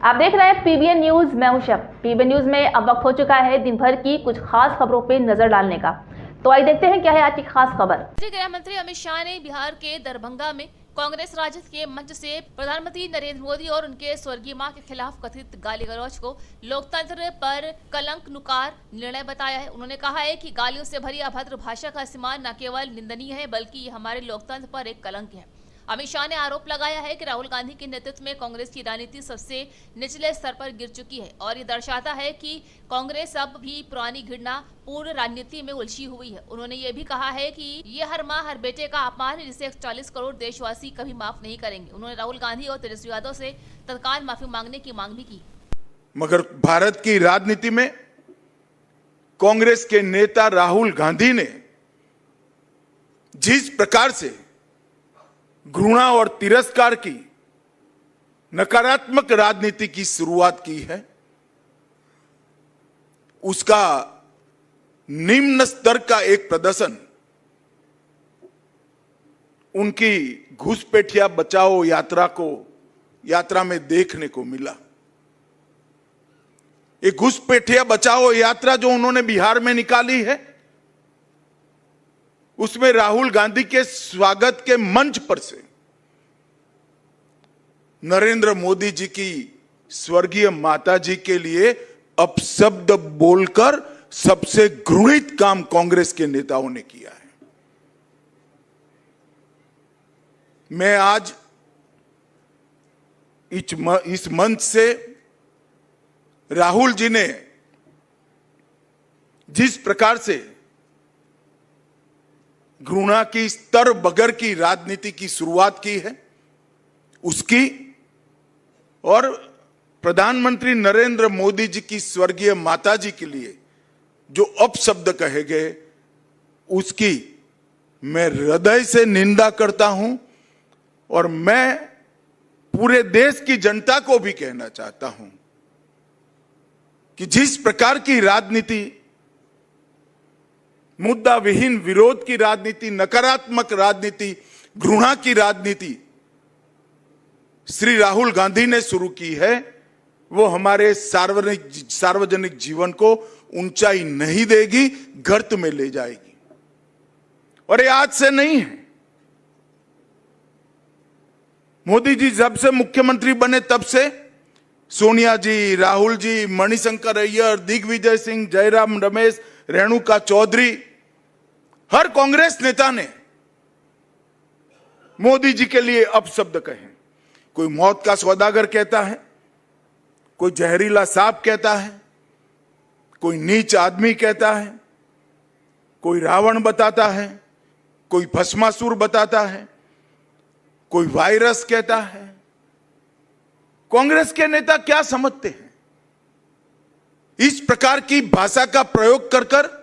आप देख रहे हैं पीबीएन न्यूज। मैं हूं शब। पीबीएन न्यूज में अब वक्त हो चुका है दिन भर की कुछ खास खबरों पे नजर डालने का। तो आइए देखते हैं क्या है आज की खास खबर। गृह मंत्री अमित शाह ने बिहार के दरभंगा में कांग्रेस राजद के मंच से प्रधानमंत्री नरेंद्र मोदी और उनके स्वर्गीय मां के खिलाफ कथित गाली गलौज को लोकतंत्र पर कलंकनुकार निर्णय बताया है। उन्होंने कहा है कि गालियों से भरी अभद्र भाषा का इस्तेमाल न केवल निंदनीय है बल्कि ये हमारे लोकतंत्र पर एक कलंक है। अमित शाह ने आरोप लगाया है कि राहुल गांधी के नेतृत्व में कांग्रेस की राजनीति सबसे निचले स्तर पर गिर चुकी है और ये दर्शाता है कि कांग्रेस अब भी पुरानी घृणा पूर्ण राजनीति में उलझी हुई है। उन्होंने ये भी कहा है कि ये हर माँ हर बेटे का अपमान है जिसे 40 करोड़ देशवासी कभी माफ नहीं करेंगे। उन्होंने राहुल गांधी और तेजस्वी यादव से तत्काल माफी मांगने की मांग भी की। मगर भारत की राजनीति में कांग्रेस के नेता राहुल गांधी ने जिस प्रकार से घृणा और तिरस्कार की नकारात्मक राजनीति की शुरुआत की है, उसका निम्न स्तर का एक प्रदर्शन उनकी घुसपैठिया बचाओ यात्रा में देखने को मिला। एक घुसपैठिया बचाओ यात्रा जो उन्होंने बिहार में निकाली है, उसमें राहुल गांधी के स्वागत के मंच पर से नरेंद्र मोदी जी की स्वर्गीय माता जी के लिए अपशब्द बोलकर सबसे घृणित काम कांग्रेस के नेताओं ने किया है। मैं आज इस मंच से राहुल जी ने जिस प्रकार से घृणा की स्तर बगैर की राजनीति की शुरुआत की है, उसकी और प्रधानमंत्री नरेंद्र मोदी जी की स्वर्गीय माता जी के लिए जो अपशब्द कहे गए, उसकी मैं हृदय से निंदा करता हूं और मैं पूरे देश की जनता को भी कहना चाहता हूं कि जिस प्रकार की राजनीति, मुद्दा विहीन विरोध की राजनीति, नकारात्मक राजनीति, घृणा की राजनीति श्री राहुल गांधी ने शुरू की है, वो हमारे सार्वजनिक जीवन को ऊंचाई नहीं देगी, गर्त में ले जाएगी। और ये आज से नहीं है। मोदी जी जब से मुख्यमंत्री बने तब से सोनिया जी, राहुल जी, मणिशंकर अय्यर, दिग्विजय सिंह, जयराम रमेश, रेणुका चौधरी, हर कांग्रेस नेता ने मोदी जी के लिए अपशब्द कहे। कोई मौत का सौदागर कहता है, कोई जहरीला सांप कहता है, कोई नीच आदमी कहता है, कोई रावण बताता है, कोई भस्मासुर बताता है, कोई वायरस कहता है। कांग्रेस के नेता क्या समझते हैं? इस प्रकार की भाषा का प्रयोग कर कर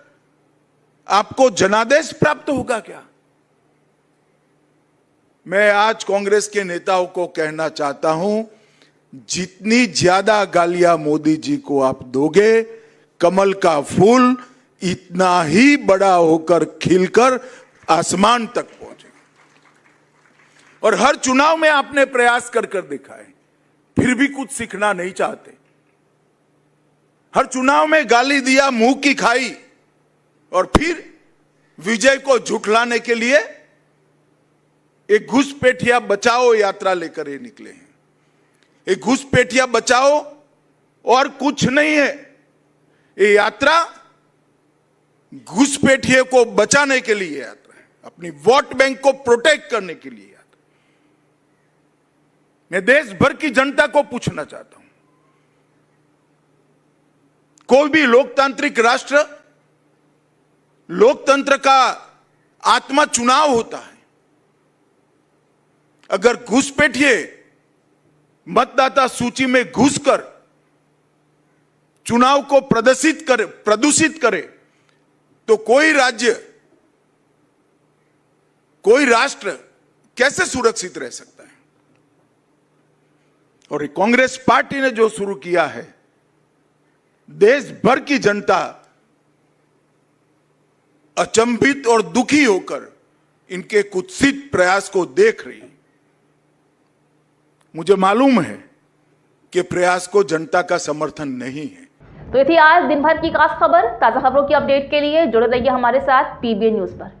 आपको जनादेश प्राप्त होगा क्या? मैं आज कांग्रेस के नेताओं को कहना चाहता हूं, जितनी ज्यादा गालियां मोदी जी को आप दोगे, कमल का फूल इतना ही बड़ा होकर खिलकर आसमान तक पहुंचेगा। और हर चुनाव में आपने प्रयास कर कर देखा है, फिर भी कुछ सीखना नहीं चाहते। हर चुनाव में गाली दिया, मुंह की खाई, और फिर विजय को झुठलाने के लिए एक घुसपैठिया बचाओ यात्रा लेकर ये निकले हैं। एक घुसपैठिया बचाओ और कुछ नहीं है। ये यात्रा घुसपैठिए को बचाने के लिए यात्रा है, अपनी वोट बैंक को प्रोटेक्ट करने के लिए यात्रा। मैं देश भर की जनता को पूछना चाहता हूं, कोई भी लोकतांत्रिक राष्ट्र, लोकतंत्र का आत्मा चुनाव होता है। अगर घुसपैठिए मतदाता सूची में घुसकर चुनाव को प्रदूषित करे तो कोई राज्य, कोई राष्ट्र कैसे सुरक्षित रह सकता है? और कांग्रेस पार्टी ने जो शुरू किया है, देश भर की जनता अचंभित और दुखी होकर इनके कुत्सित प्रयास को देख रही है। मुझे मालूम है के प्रयास को जनता का समर्थन नहीं है। तो ये थी आज दिन भर की खास खबर। ताजा खबरों की अपडेट के लिए जुड़े रहिए हमारे साथ पीबीएन न्यूज पर।